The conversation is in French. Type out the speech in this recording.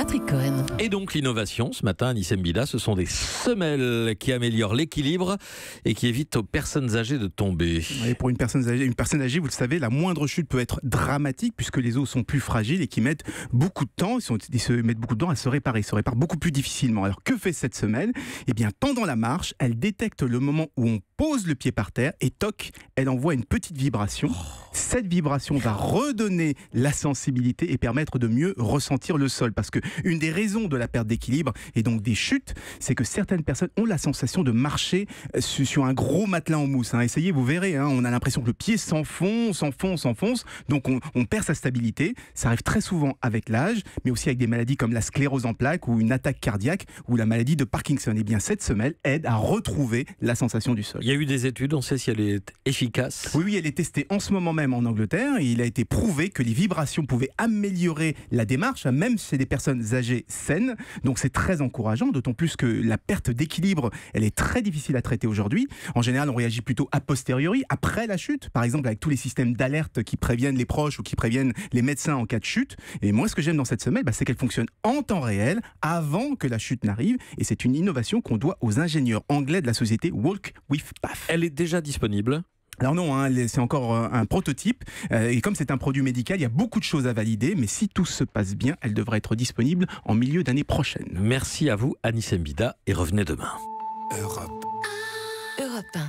Patrick Cohen. Et donc l'innovation, ce matin, Anis Mbida, ce sont des semelles qui améliorent l'équilibre et qui évitent aux personnes âgées de tomber. Et pour une personne âgée, vous le savez, la moindre chute peut être dramatique puisque les os sont plus fragiles et qui mettent beaucoup de temps, ils se mettent beaucoup de temps à se réparer. Ils se réparent beaucoup plus difficilement. Alors que fait cette semelle ? Eh bien, pendant la marche, elle détecte le moment où on pose le pied par terre et toc, elle envoie une petite vibration. Cette vibration va redonner la sensibilité et permettre de mieux ressentir le sol. Parce que une des raisons de la perte d'équilibre et donc des chutes, c'est que certaines personnes ont la sensation de marcher sur un gros matelas en mousse. Essayez, vous verrez, on a l'impression que le pied s'enfonce, donc on perd sa stabilité. Ça arrive très souvent avec l'âge, mais aussi avec des maladies comme la sclérose en plaques ou une attaque cardiaque ou la maladie de Parkinson. Et bien cette semelle aide à retrouver la sensation du sol. Il y a eu des études, on sait si elle est efficace. Oui, elle est testée en ce moment même en Angleterre et il a été prouvé que les vibrations pouvaient améliorer la démarche, même chez des personnes âgées saines. Donc c'est très encourageant, d'autant plus que la perte d'équilibre, elle est très difficile à traiter aujourd'hui. En général, on réagit plutôt a posteriori, après la chute, par exemple avec tous les systèmes d'alerte qui préviennent les proches ou qui préviennent les médecins en cas de chute. Et moi, ce que j'aime dans cette semelle, c'est qu'elle fonctionne en temps réel, avant que la chute n'arrive. Et c'est une innovation qu'on doit aux ingénieurs anglais de la société Walk with Path. Elle est déjà disponible ? Alors non, c'est encore un prototype et comme c'est un produit médical, il y a beaucoup de choses à valider, mais si tout se passe bien, elle devrait être disponible en milieu d'année prochaine. Merci à vous, Anis Mbida, et revenez demain. Europe 1.